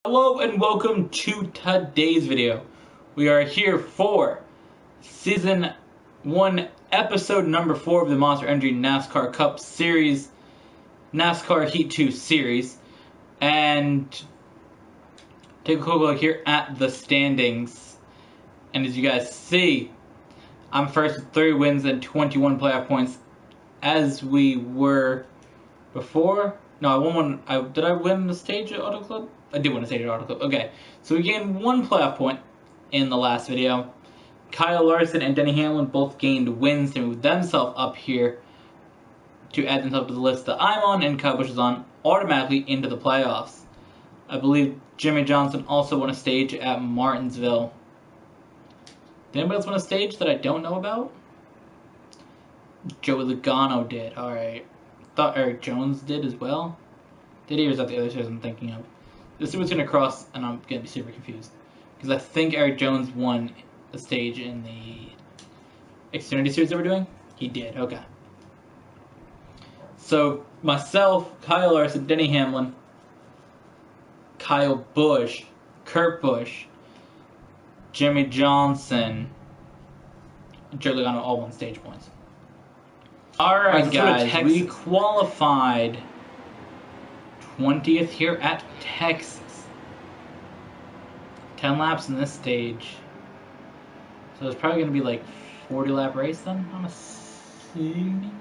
Hello and welcome to today's video. We are here for Season 1, Episode number 4 of the Monster Energy NASCAR Cup Series, NASCAR Heat 2 Series. And take a quick look here at the standings. And as you guys see, I'm first with 3 wins and 21 playoff points, as we were before. No, I won one. Did I win the stage at Auto Club? I did win a stage at Auto Club. Okay, so we gained 1 playoff point in the last video. Kyle Larson and Denny Hamlin both gained wins to move themselves up here to add themselves to the list that I'm on and Kyle Busch is on automatically into the playoffs. I believe Jimmy Johnson also won a stage at Martinsville. Did anybody else win a stage that I don't know about? Joe Logano did. Alright. Thought Eric Jones did as well. Did he, or is that the other series I'm thinking of? This is what's going to cross, and I'm going to be super confused. Because I think Eric Jones won a stage in the Xfinity series that we're doing. He did, okay. So, myself, Kyle Larson, Denny Hamlin, Kyle Busch, Kurt Busch, Jimmy Johnson, Joe Logano all won stage points. Alright guys, we qualified 20th here at Texas. 10 laps in this stage. So it's probably going to be like 40 lap race then, I'm assuming.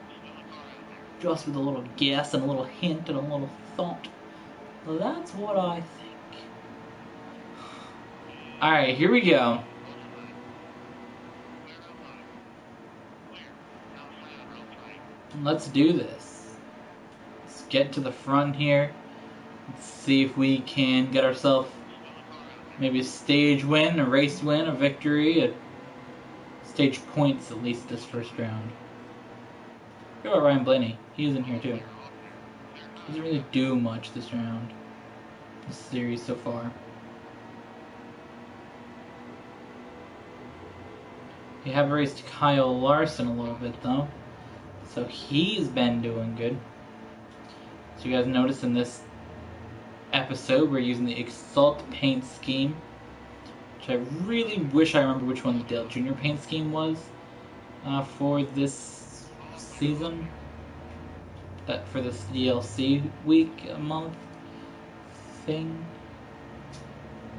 Just with a little guess and a little hint and a little thought. Well, that's what I think. Alright, here we go. Let's do this. Let's get to the front here. Let's see if we can get ourselves maybe a stage win, a race win, a victory, a stage points at least this first round. What about Ryan Blaney? He is in here too. Doesn't really do much this round. This series so far. We have raced Kyle Larson a little bit though. So he's been doing good. So you guys notice in this episode we're using the Exalt paint scheme, which I really wish I remember which one the Dale Jr. paint scheme was for this season. That for this DLC week, a month thing.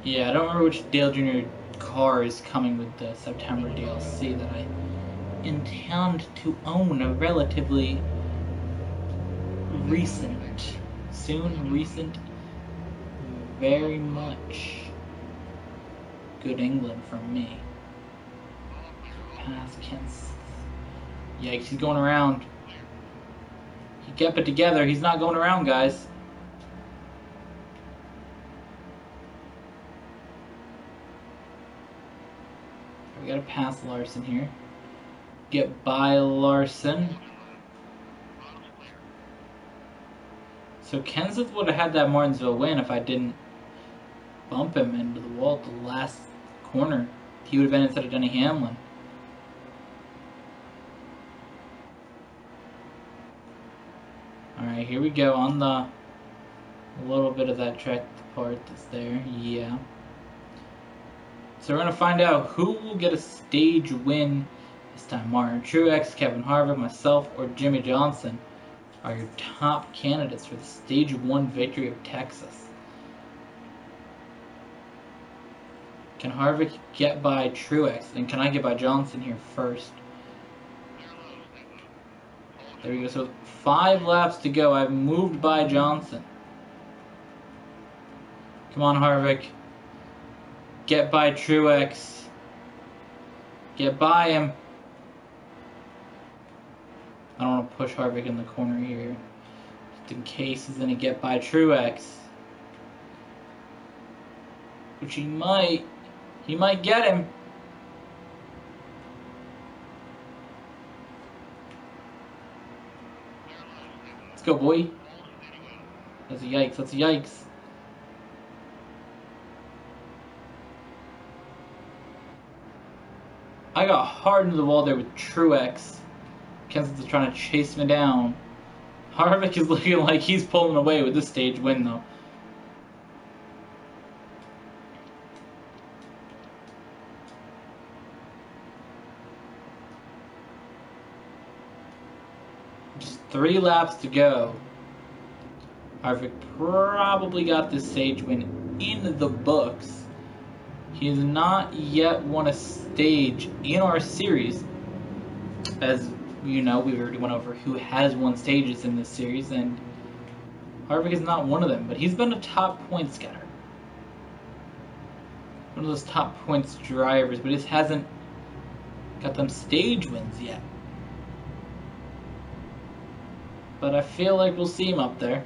Yeah, I don't remember which Dale Jr. car is coming with the September DLC that I intend to own a relatively recent, very much good England from me. Pass Kens. Yikes, he's going around. He kept it together, he's not going around, guys. We gotta pass Larson here. Get by Larson. So Kenseth would have had that Martinsville win if I didn't bump him into the wall at the last corner. He would have been instead of Denny Hamlin. Alright, here we go on the little bit of that track part that's there. Yeah. So we're going to find out who will get a stage win this time. Martin Truex, Kevin Harvick, myself, or Jimmy Johnson are your top candidates for the Stage 1 victory of Texas. Can Harvick get by Truex? And can I get by Johnson here first? There we go. So 5 laps to go. I've moved by Johnson. Come on, Harvick. Get by Truex. Get by him. I don't want to push Harvick in the corner here, just in case he's going to get by Truex. Which he might. He might get him. Let's go, boy. That's a yikes. That's a yikes. I got hard into the wall there with Truex. Kenseth is trying to chase me down. Harvick is looking like he's pulling away with this stage win, though. 3 laps to go. Harvick probably got this stage win in the books. He has not yet won a stage in our series. As you know, we already went over who has won stages in this series, and Harvick is not one of them, but he's been a top points getter. One of those top points drivers, but he just hasn't got them stage wins yet. But I feel like we'll see him up there.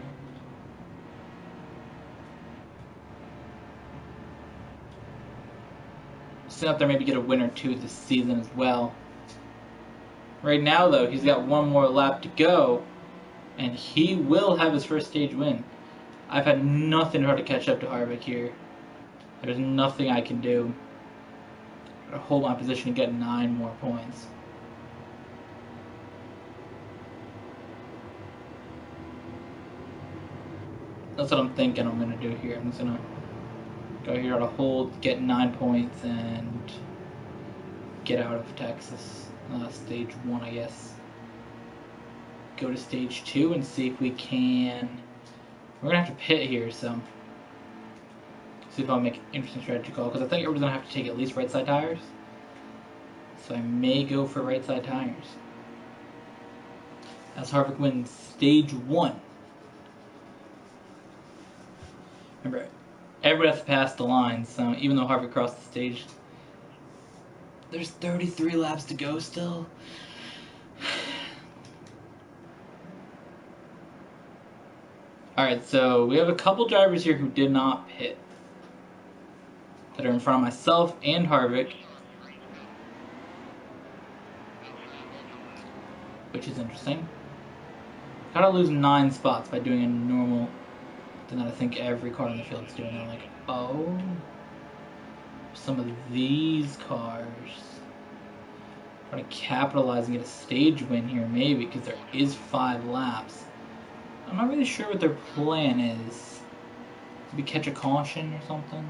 See him up there, maybe get a win or two this season as well. Right now, though, he's got one more lap to go, and he will have his first stage win. I've had nothing hard to catch up to Harvick here. There's nothing I can do to hold my position and get 9 more points. That's what I'm thinking I'm going to do here. I'm just going to go here to hold, get 9 points, and get out of Texas. Stage 1, I guess. Go to stage 2 and see if we can... We're going to have to pit here, so... See if I'll make an interesting strategy call, because I think everyone's going to have to take at least right side tires. So I may go for right side tires. As Harvick wins stage 1. Remember, everybody has to pass the line, so even though Harvick crossed the stage, there's 33 laps to go still. Alright, so we have a couple drivers here who did not pit, that are in front of myself and Harvick, which is interesting. Gotta lose 9 spots by doing a normal thing that I think every car in the field is doing. I'm like, oh, some of these cars try to capitalize and get a stage win here, maybe, because there is 5 laps. I'm not really sure what their plan is. Maybe catch a caution or something.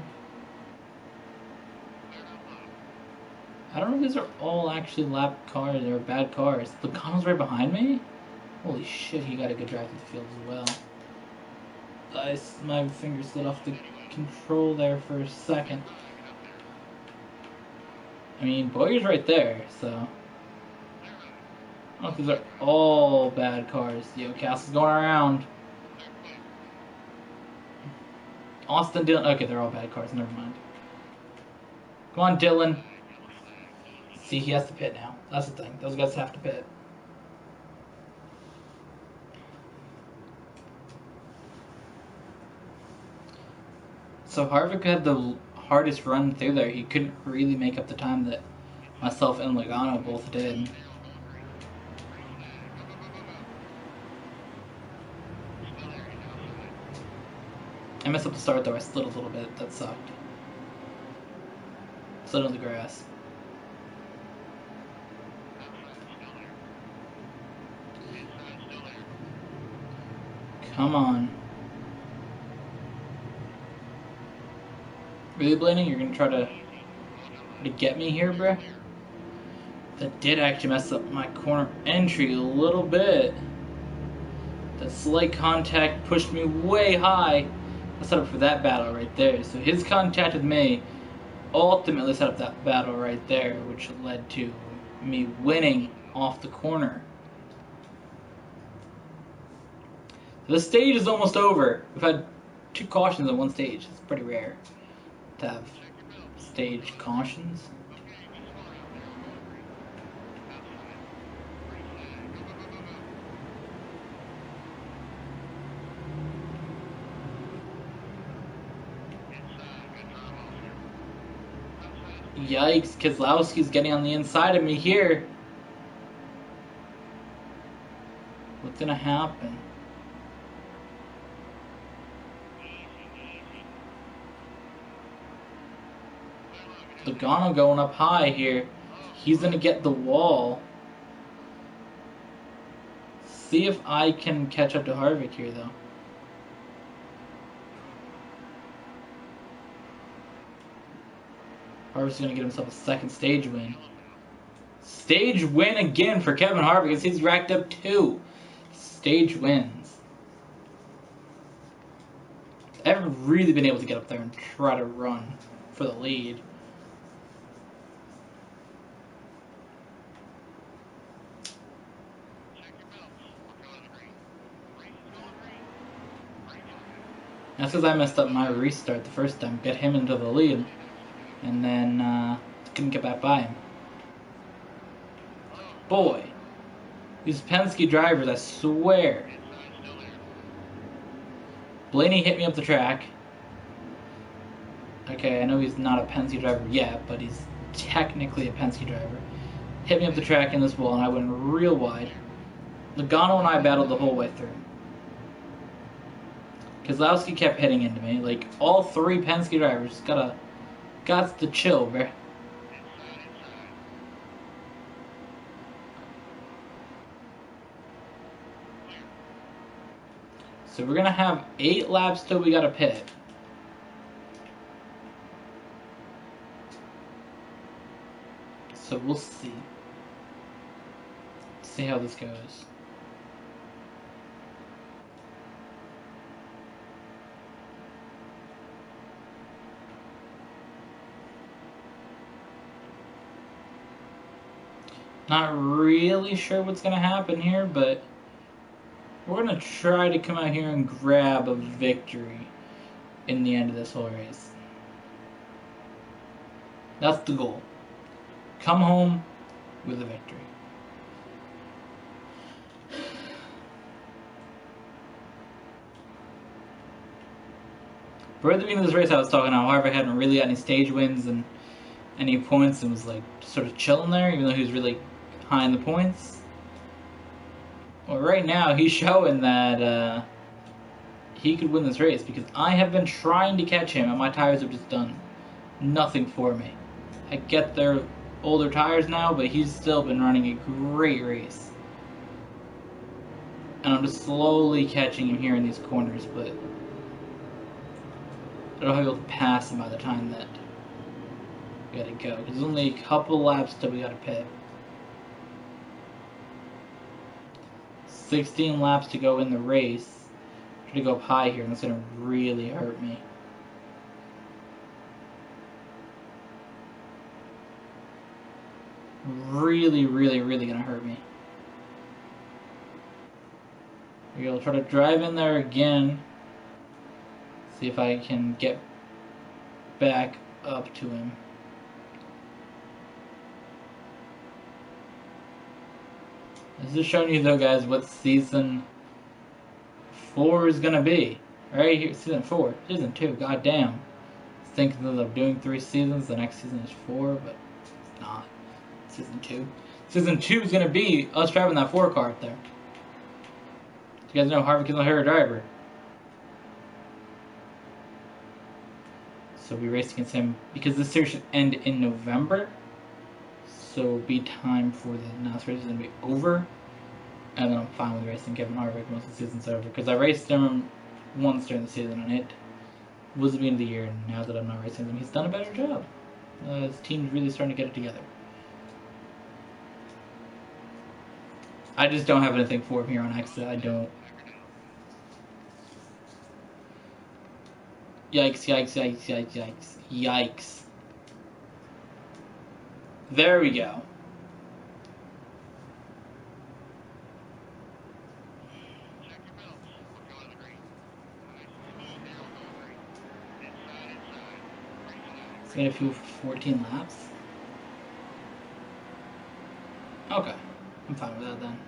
I don't know if these are all actually lap cars or bad cars. Logano's right behind me? Holy shit, he got a good drive through the field as well. My finger slid off the control there for a second. I mean, Boyer's right there, so... I don't know if these are all bad cars. Yo, Castle's going around. Austin, Dylan... Okay, they're all bad cars, never mind. Come on, Dylan. See, he has to pit now. That's the thing. Those guys have to pit. So Harvick had the hardest run through there. He couldn't really make up the time that myself and Logano both did. I messed up the start though. I slid a little bit. That sucked. Slid on the grass. Come on. Really, Blaney? You're gonna try to get me here, bruh? That did actually mess up my corner entry a little bit. That slight contact pushed me way high. I set up for that battle right there. So his contact with me ultimately set up that battle right there, which led to me winning off the corner. The stage is almost over. We've had 2 cautions on one stage. It's pretty rare to have stage cautions. Yikes, Keselowski's getting on the inside of me here. What's gonna happen? Logano going up high here. He's gonna get the wall. See if I can catch up to Harvick here though. Harvick's gonna get himself a second stage win. Stage win again for Kevin Harvick as he's racked up 2. stage wins. I haven't really been able to get up there and try to run for the lead. That's because I messed up my restart the first time, get him into the lead, and then couldn't get back by him. Boy, these Penske drivers, I swear. Blaney hit me up the track. Okay, I know he's not a Penske driver yet, but he's technically a Penske driver. Hit me up the track in this wall, and I went real wide. Logano and I battled the whole way through. Keselowski kept hitting into me. Like, all three Penske drivers got to chill, bruh. So we're gonna have 8 laps till we gotta pit. So we'll see. See how this goes. Not really sure what's gonna happen here, but we're going to try to come out here and grab a victory in the end of this whole race. That's the goal. Come home with a victory. But at the beginning of this race I was talking about how Harvick hadn't really got any stage wins and any points and was like sort of chilling there, even though he was really high in the points. Well, right now he's showing that he could win this race because I have been trying to catch him and my tires have just done nothing for me. I get they're older tires now, but he's still been running a great race. And I'm just slowly catching him here in these corners, but I don't know if I'll be able to pass him by the time that we gotta go. There's only a couple laps till we gotta pit. 16 laps to go in the race. Try to go up high here, and that's going to really hurt me. Really, really, really going to hurt me. We'll try to drive in there again. See if I can get back up to him. This is showing you, though, guys, what season 4 is gonna be. Right here, season 4, season 2. Goddamn, I was thinking that I'm doing 3 seasons. The next season is 4, but it's not. Season 2. Season 2 is gonna be us driving that 4 car up there. You guys know Harvick is a hero driver, so we race against him because this series should end in November. So it'll be time for the Nascar season to be over, and then I'm fine with racing Kevin Harvick once the season's over. Because I raced him once during the season, and it was the beginning of the year. And now that I'm not racing him, he's done a better job. His team's really starting to get it together. I just don't have anything for him here on X. I don't. Yikes! Yikes! Yikes! Yikes! Yikes! Yikes! There we go. It's gonna feel 14 laps. Okay, I'm fine with that then.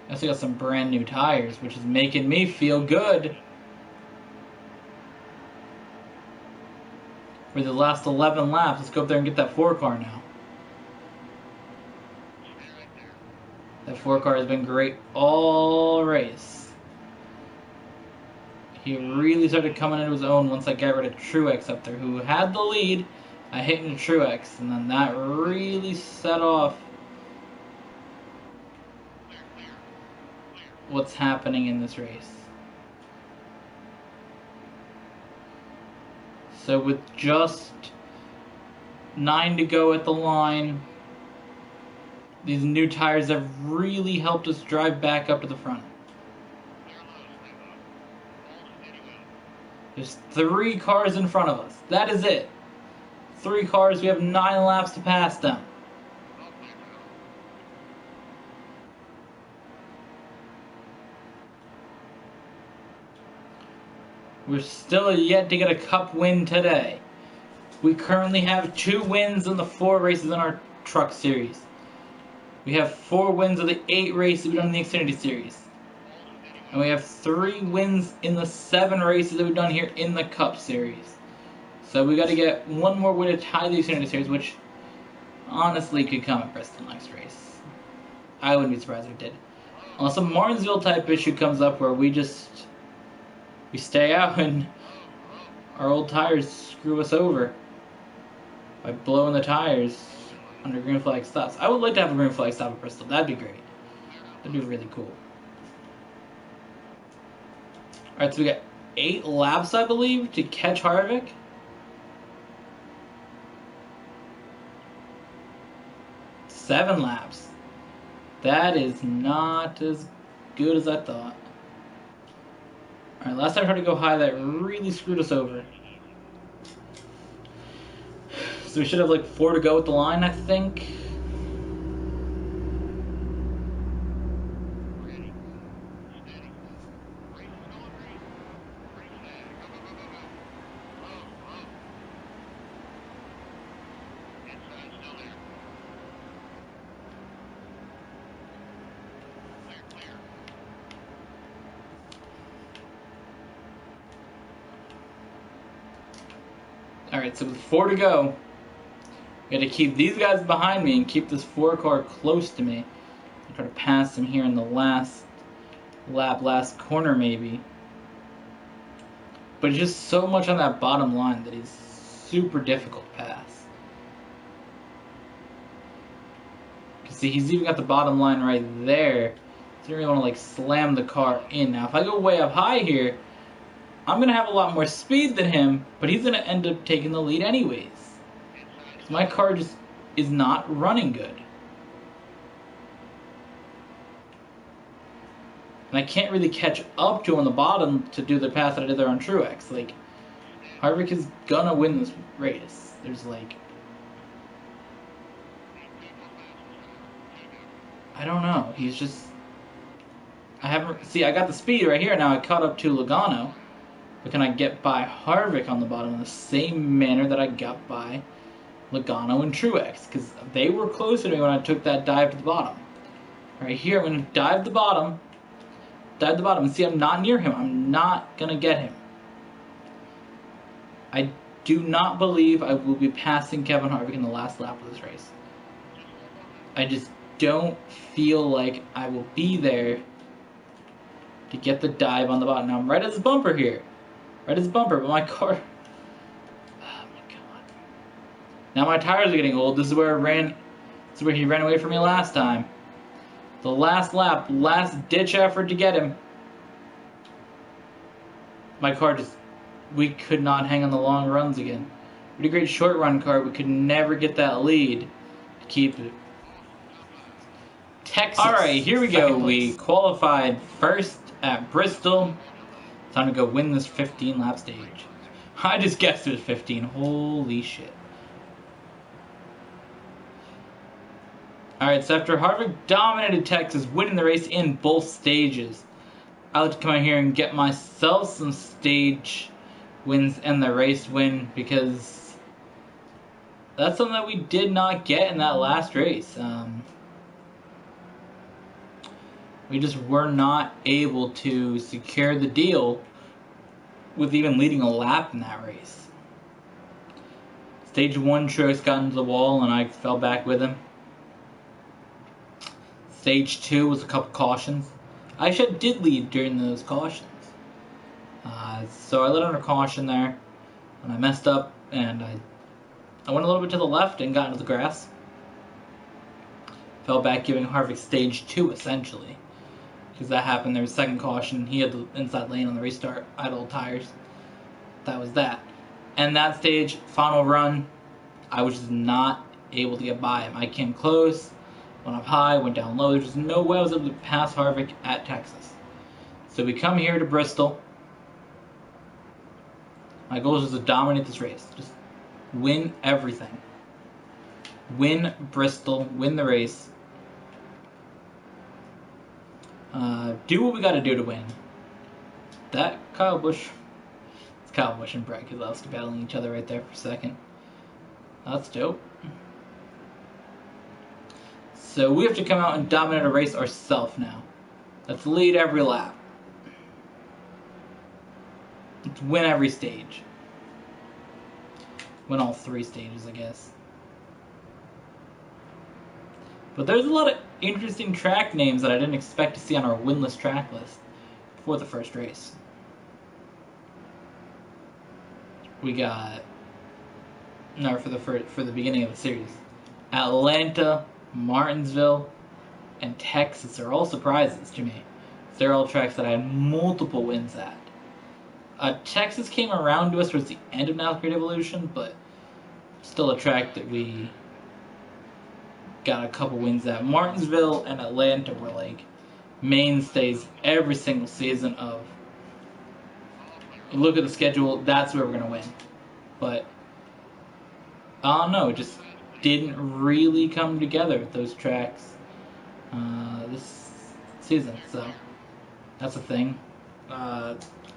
I also got some brand new tires, which is making me feel good. For the last 11 laps, let's go up there and get that 4 car now. That 4 car has been great all race. He really started coming into his own once I got rid of Truex up there, who had the lead. I hit into Truex, and then that really set off what's happening in this race. So with just 9 to go at the line, These new tires have really helped us drive back up to the front. There's 3 cars in front of us. That is it. 3 cars. We have 9 laps to pass them. We're still yet to get a cup win today. We currently have 2 wins in the 4 races in our truck series. We have 4 wins of the 8 races we've done in the Xfinity series. And we have 3 wins in the 7 races that we've done here in the Cup series. So we got to get 1 more win to tie the Xfinity series, which honestly could come at Bristol next race. I wouldn't be surprised if it did. Unless a Martinsville type issue comes up where we stay out and our old tires screw us over by blowing the tires under green flag stops. I would like to have a green flag stop at Bristol. That'd be great. That'd be really cool. Alright, so we got 8 laps, I believe, to catch Harvick. Seven laps. That is not as good as I thought. Alright, last time I tried to go high, that really screwed us over. So we should have like 4 to go with the line, I think. Alright, so with 4 to go, I got to keep these guys behind me and keep this 4 car close to me. I'll try to pass him here in the last lap, last corner maybe. But it's just so much on that bottom line that he's super difficult to pass. See, he's even got the bottom line right there. So you really want to like slam the car in. Now, if I go way up high here, I'm going to have a lot more speed than him, but he's going to end up taking the lead anyways. My car just is not running good. And I can't really catch up to on the bottom to do the pass that I did there on Truex. Like, Harvick is gonna win this race. There's like... I don't know. He's just... I haven't... See, I got the speed right here. Now I caught up to Logano. But can I get by Harvick on the bottom in the same manner that I got by Logano and Truex? Because they were closer to me when I took that dive to the bottom. Right here, I'm going to dive the bottom. Dive the bottom. And see, I'm not near him. I'm not going to get him. I do not believe I will be passing Kevin Harvick in the last lap of this race. I just don't feel like I will be there to get the dive on the bottom. Now I'm right at his bumper here. Right at his bumper, but my car... Oh my god. Now my tires are getting old. This is where he ran away from me last time. The last lap, last ditch effort to get him. My car just... We could not hang on the long runs again. We had a great short run car. We could never get that lead to keep it. Texas. Alright, here we go. We qualified first at Bristol. Time to go win this 15 lap stage. I just guessed it was 15. Holy shit. Alright, so after Harvick dominated Texas, winning the race in both stages, I like to come out here and get myself some stage wins and the race win, because that's something that we did not get in that last race. We just were not able to secure the deal with even leading a lap in that race. Stage 1, Truex got into the wall and I fell back with him. Stage 2 was a couple cautions. I actually did lead during those cautions. So I let under caution there, and I messed up, and I went a little bit to the left and got into the grass. Fell back, giving Harvick stage 2 essentially. Because that happened, there was second caution, he had the inside lane on the restart, I had old tires. That was that. And that stage, final run, I was just not able to get by him. I came close, Went up high, went down low. There's just no way I was able to pass Harvick at Texas. So we come here to Bristol. My goal is just to dominate this race. Just win everything. Win Bristol. Win the race. Do what we got to do to win. That Kyle Busch. It's Kyle Busch and Brett Keselowski battling each other right there for a second. That's dope. So we have to come out and dominate a race ourselves now. Let's lead every lap. Let's win every stage. Win all 3 stages, I guess. But there's a lot of interesting track names that I didn't expect to see on our winless track list for the first race. We got for the beginning of the series, Atlanta, Martinsville, and Texas are all surprises to me. They're all tracks that I had multiple wins at. Texas came around to us towards the end of NASCAR Evolution, but still a track that we got a couple wins at. Martinsville and Atlanta were like mainstays every single season of look at the schedule, that's where we're going to win. But I don't know, it just didn't really come together with those tracks this season, so that's a thing.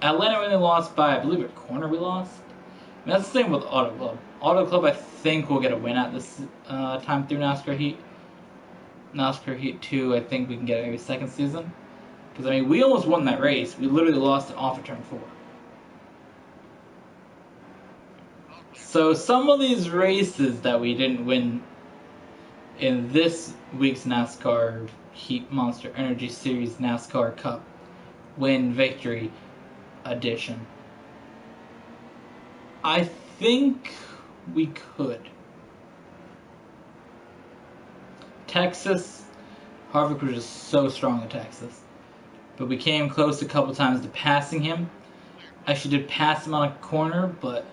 Atlanta only lost by, I believe, a corner we lost. I mean, that's the same with Auto Club. Auto Club, I think, will get a win at this time through NASCAR Heat. NASCAR Heat 2, I think we can get it every second season. Because, I mean, we almost won that race. We literally lost it off of turn 4. So some of these races that we didn't win in this week's NASCAR Heat Monster Energy Series NASCAR Cup Win Victory Edition, I think we could. Texas, Harvick was just so strong in Texas. But we came close a couple times to passing him. Actually did pass him on a corner, but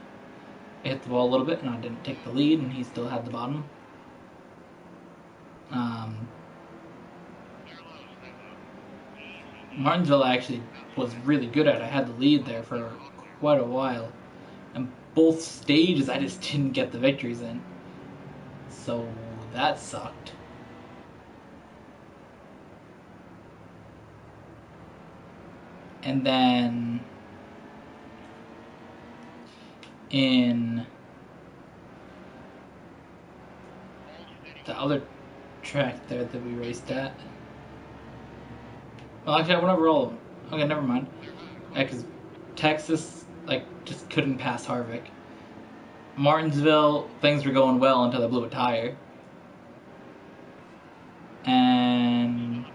I hit the ball a little bit and I didn't take the lead and he still had the bottom. Martinsville actually was really good at. I had the lead there for quite a while. And both stages I just didn't get the victories in. So that sucked. And then in the other track there that we raced at, well, actually I went over all of them. Okay, never mind. Because Texas, just couldn't pass Harvick. Martinsville, things were going well until they blew a tire. And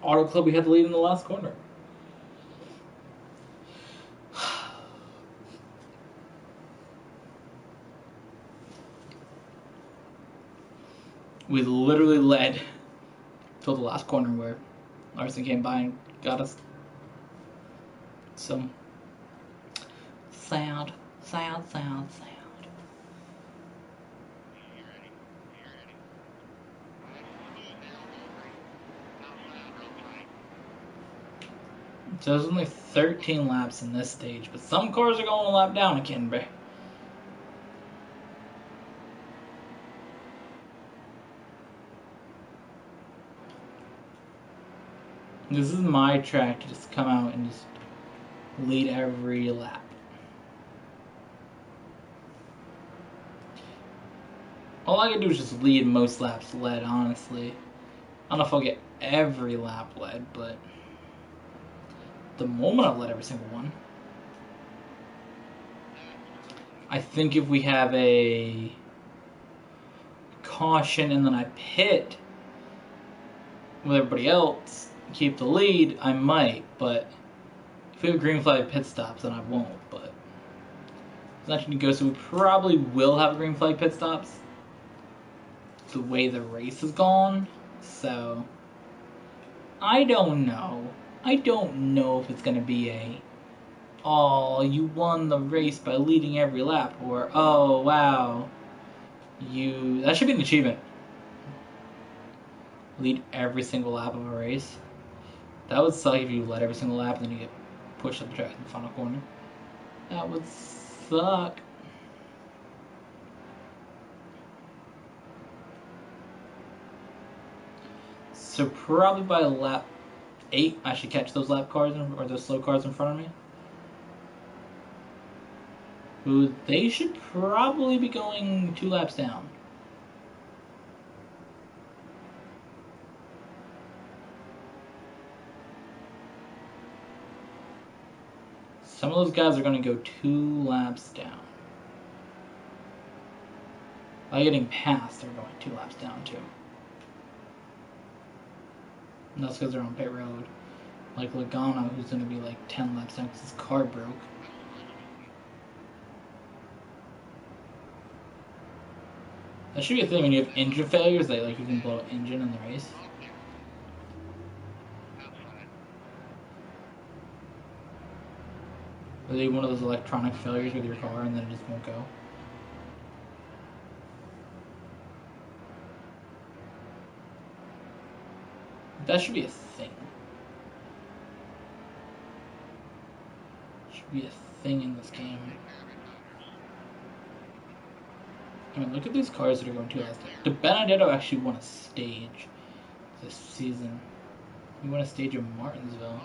Auto Club, we had the lead in the last corner. We literally led till the last corner where Larson came by and got us. So, sad. So there's only 13 laps in this stage, but some cars are going a lap down at Canterbury. This is my track to just come out and just lead every lap. All I can do is just lead most laps led, honestly. I don't know if I'll get every lap led, but at the moment I've led every single one. I think if we have a caution and then I pit with everybody else, keep the lead, I might, but if we have a green flag pit stops, then I won't, but it's not going to go, so we probably will have a green flag pit stops the way the race has gone, so I don't know. I don't know if it's going to be a oh, you won the race by leading every lap, or oh wow, that should be an achievement. Lead every single lap of a race. That would suck if you led every single lap and then you get pushed up the track in the final corner. That would suck. So probably by lap 8, I should catch those lap cars or those slow cars in front of me. Who they should probably be going 2 laps down. Some of those guys are going to go 2 laps down. By getting past, they're going 2 laps down too. And that's because they're on pit road. Like Logano, who's going to be like 10 laps down because his car broke. That should be a thing when you have engine failures, that like you can blow an engine in the race. Or they one of those electronic failures with your car and then it just won't go. That should be a thing. Should be a thing in this game. I mean, look at these cars that are going 2 laps down. De Benedetto actually won a stage this season. He won a stage in Martinsville,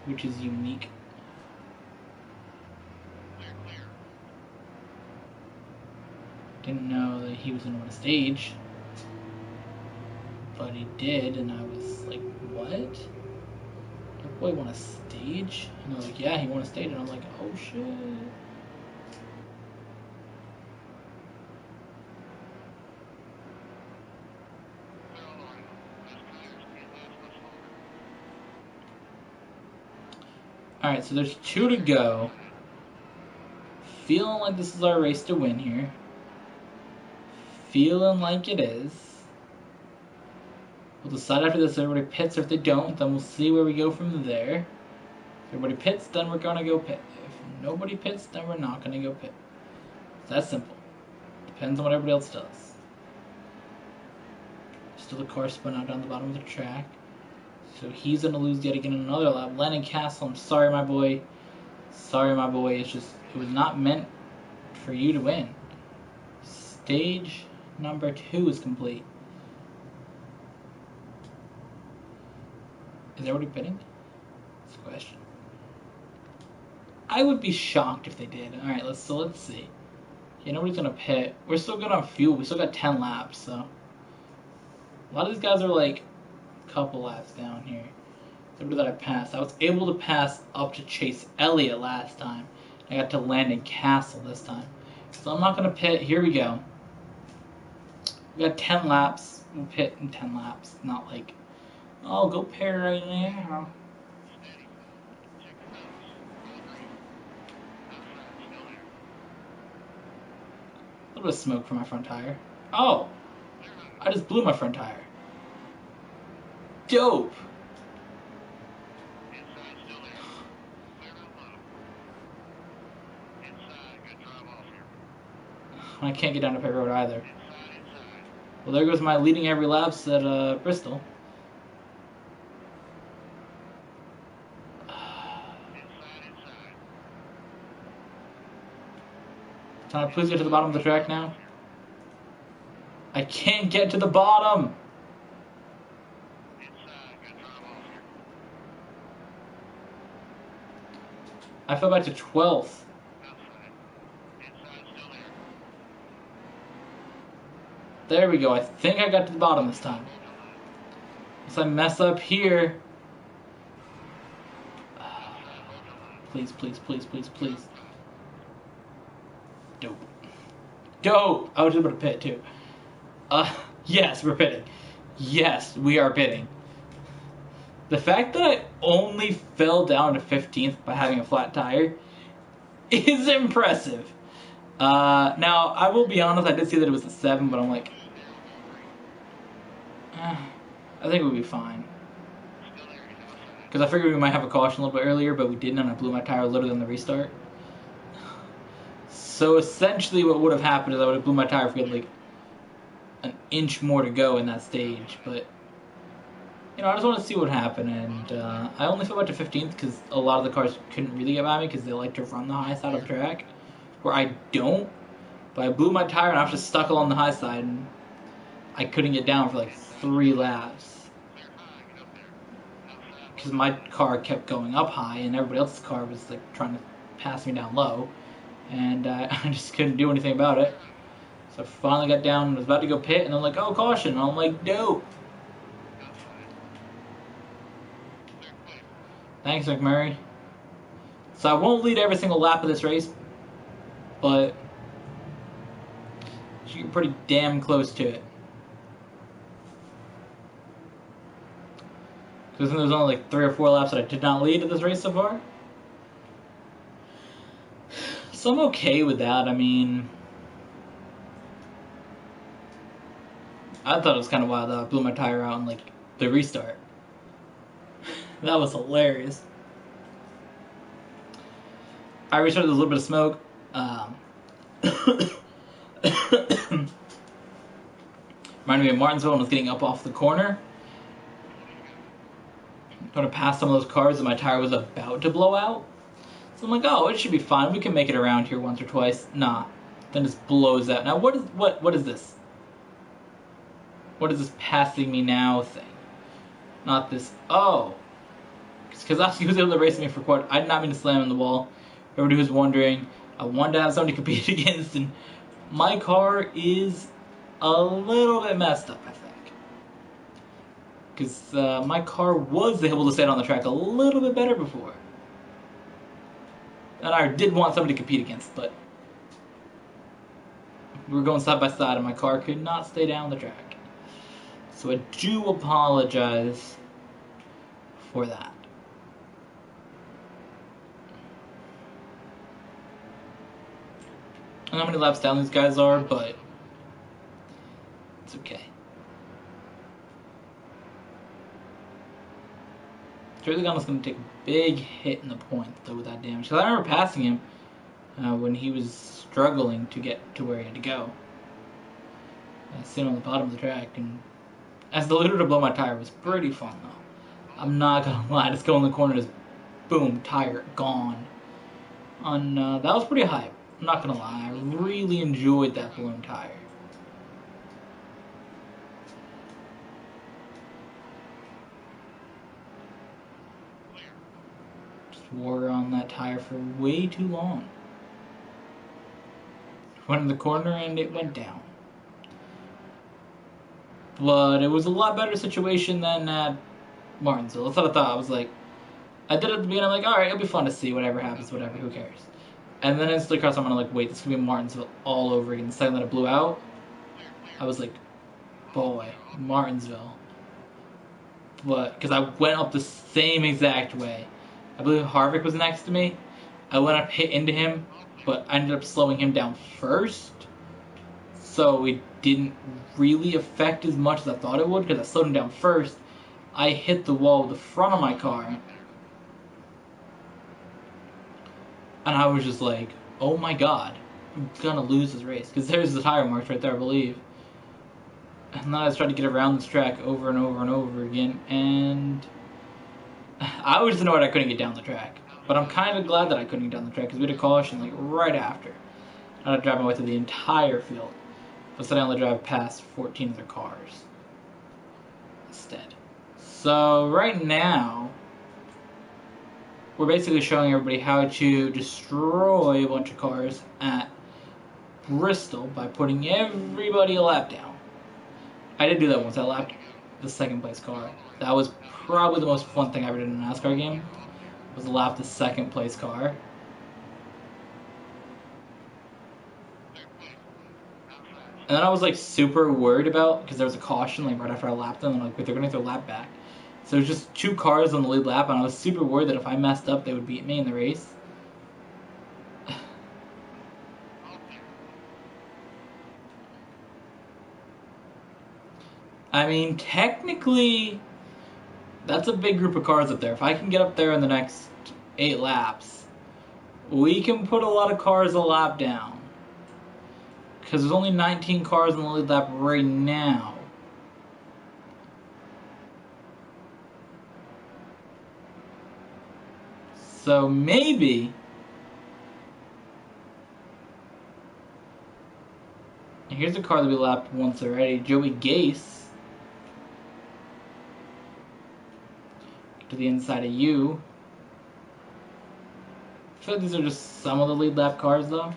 which is unique. Didn't know that he was going to win a stage, but he did, and I was like, what? That boy won a stage? And I was like, yeah, he won a stage, and I'm like, oh shit. Alright, so there's 2 to go. Feeling like this is our race to win here. Feeling like it is. We'll decide after this if everybody pits, or if they don't, then we'll see where we go from there. If everybody pits, then we're gonna go pit. If nobody pits, then we're not gonna go pit. It's that simple. Depends on what everybody else does. Still a car spun out down the bottom of the track. So he's going to lose yet again in another lap. Lennon Castle, I'm sorry, my boy. Sorry, my boy. It's just, it was not meant for you to win. Stage number 2 is complete. Is everybody pitting? That's the question. I would be shocked if they did. Alright, let's see. Yeah, nobody's going to pit. We're still good on fuel. We still got 10 laps, so. A lot of these guys are like couple laps down here. Everybody that I passed. I was able to pass up to Chase Elliott last time. I got to Landon Castle this time. So I'm not going to pit. Here we go. We got 10 laps. We'll pit in 10 laps. Not like, oh, go pit right now. A little bit of smoke from my front tire. Oh! I just blew my front tire. Dope! I can't get down to pit road either. Well, there goes my leading every laps at Bristol. Can I please get to the bottom of the track now? I can't get to the bottom! I fell back to 12th. There we go. I think I got to the bottom this time. Unless I mess up here. Please, please, please, please, please. Dope. Dope! I was able to pit too. Yes, we're pitting. Yes, we are pitting. The fact that I only fell down to 15th by having a flat tire is impressive. Now, I will be honest, I did see that it was a 7, but I'm like, I think we'll be fine. Because I figured we might have a caution a little bit earlier, but we didn't, and I blew my tire literally on the restart. So essentially what would have happened is I would have blew my tire if we had like an inch more to go in that stage. But, you know, I just want to see what happened, and I only flew back to 15th because a lot of the cars couldn't really get by me because they like to run the high side of the track, where I don't. But I blew my tire and I was just stuck along the high side, and I couldn't get down for like 3 laps. Because my car kept going up high and everybody else's car was like trying to pass me down low, and I just couldn't do anything about it. So I finally got down and was about to go pit, and I'm like, oh, caution. And I'm like, no. Thanks, McMurray. So I won't lead every single lap of this race, but you're pretty damn close to it. Because there's only like 3 or 4 laps that I did not lead at this race so far. So I'm okay with that. I mean, I thought it was kind of wild that I blew my tire out in like the restart. That was hilarious. I restarted with a little bit of smoke. Reminded me of Martinsville when I was getting up off the corner. Trying to pass some of those cars and my tire was about to blow out. So I'm like, oh, it should be fine. We can make it around here once or twice. Nah. Then it just blows out. Now what is this? What is this passing me now thing? Not this. Oh. Because he was able to race me for quad. I did not mean to slam in the wall. Everybody who's wondering, I wanted to have somebody to compete against, and my car is a little bit messed up, I think. Because my car was able to stay on the track a little bit better before. And I did want somebody to compete against, but we were going side by side and my car could not stay down the track. So I do apologize for that. I don't know how many laps down these guys are, but it's okay. Charlie Gunn was going to take a big hit in the point, though, with that damage. Because I remember passing him when he was struggling to get to where he had to go. Sitting on the bottom of the track, and as the leader to blow my tire was pretty fun, though. I'm not going to lie, just go in the corner, just boom, tire, gone. And that was pretty hype. I'm not going to lie, I really enjoyed that balloon tire. Wore on that tire for way too long. Went in the corner and it went down. But it was a lot better situation than at Martinsville. That's what I thought. I was like, I did it at the beginning. I'm like, alright, it'll be fun to see. Whatever happens, whatever, who cares? And then instantly across, I'm like, wait, this could be Martinsville all over again. The second that it blew out, I was like, boy, Martinsville. But, because I went up the same exact way. I believe Harvick was next to me. I went up, hit into him, but I ended up slowing him down first. So it didn't really affect as much as I thought it would, because I slowed him down first. I hit the wall with the front of my car. And I was just like, oh my god, I'm gonna lose this race. Because there's the tire marks right there, I believe. And then I was trying to get around this track over and over and over again, and I was just annoyed I couldn't get down the track. But I'm kind of glad that I couldn't get down the track, because we had a caution like right after. I had to drive my way through the entire field. But instead I only drive past 14 other cars instead. So right now, we're basically showing everybody how to destroy a bunch of cars at Bristol by putting everybody a lap down. I did do that once. I lapped the second place car. That was probably the most fun thing I ever did in a NASCAR game, was lap the second place car. And then I was like super worried about, because there was a caution like right after I lapped them, and I'm like, wait, they're going to get their lap back. So it was just 2 cars on the lead lap, and I was super worried that if I messed up, they would beat me in the race. I mean, technically, That's a big group of cars up there. If I can get up there in the next 8 laps, we can put a lot of cars a lap down. Because there's only 19 cars on the lead lap right now. So maybe... Here's a car that we lapped once already. Joey Gase. To the inside of you. I feel like these are just some of the lead lap cars though.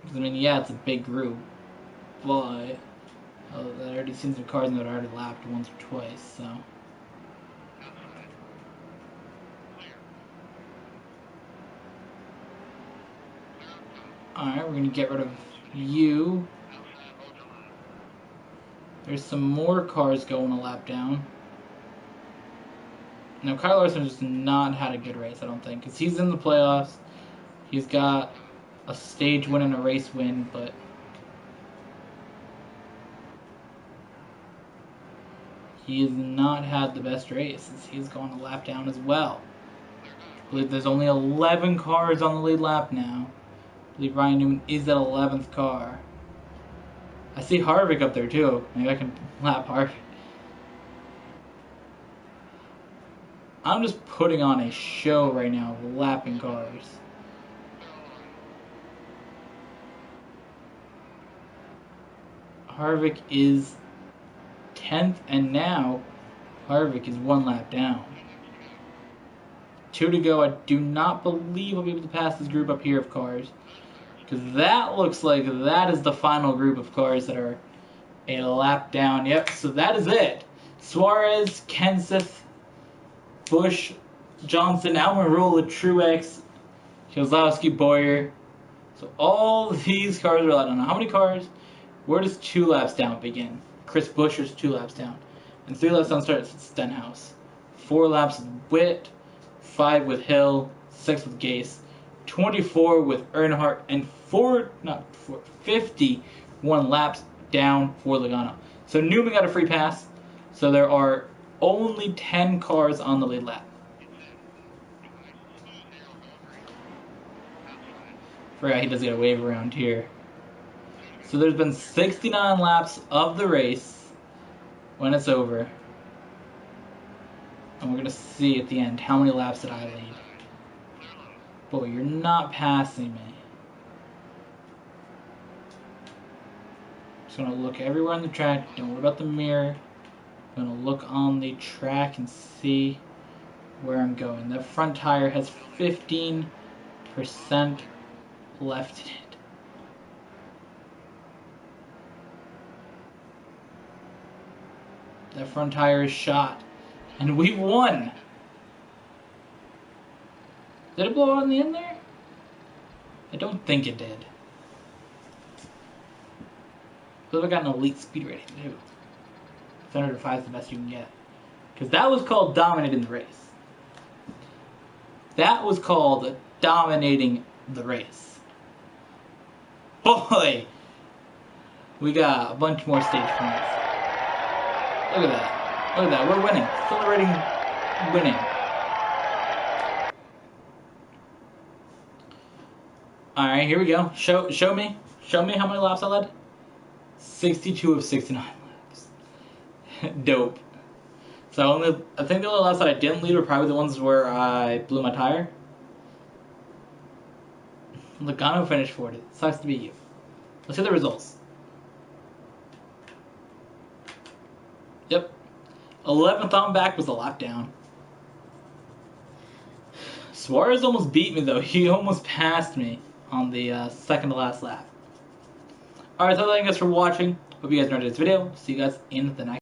Because I mean, yeah, it's a big group. But I've already seen some cars that are already lapped once or twice, so. Alright, we're going to get rid of you. There's some more cars going a lap down. Now, Kyle Larson just not had a good race, I don't think. Because he's in the playoffs. He's got a stage win and a race win, but... he has not had the best races. He's gone a lap down as well. I believe there's only 11 cars on the lead lap now. I believe Ryan Newman is that 11th car. I see Harvick up there too. Maybe I can lap Harvick. I'm just putting on a show right now of lapping cars. Harvick is 10th, and now Harvick is 1 lap down. 2 to go. I do not believe I'll be able to pass this group up here of cars. Because that looks like that is the final group of cars that are a lap down. Yep, so that is it. Suarez, Kenseth, Busch, Johnson, Almirola, Truex, Keselowski, Boyer. So all these cars are lap down. Now, how many cars? Where does 2 laps down begin? Chris Buescher's 2 laps down. And 3 laps down starts with Stenhouse. 4 laps with Witt, 5 with Hill, 6 with Gase, 24 with Earnhardt, and 51 laps down for Logano. So Newman got a free pass. So there are only 10 cars on the lead lap. Forgot he does get a wave around here. So there's been 69 laps of the race when it's over. And we're going to see at the end how many laps did I lead. Boy, you're not passing me. Just going to look everywhere on the track. Don't worry about the mirror. I'm going to look on the track and see where I'm going. The front tire has 15% left in it. That front tire is shot. And we won! Did it blow out in the end there? I don't think it did. I believe I got an elite speed rating too. 705 is the best you can get. Because that was called dominating the race. That was called dominating the race. Boy! We got a bunch more stage points. Look at that. Look at that. We're winning. Celebrating winning. Alright, here we go. Show me. Show me how many laps I led. 62 of 69 laps. Dope. So I think the only laps that I didn't lead were probably the ones where I blew my tire. Logano finished 40th. Sucks to be you. Let's see the results. Yep. 11th on back was a lap down. Suarez almost beat me though. He almost passed me on the second to last lap. Alright, so thank you guys for watching. Hope you guys enjoyed this video. See you guys in the next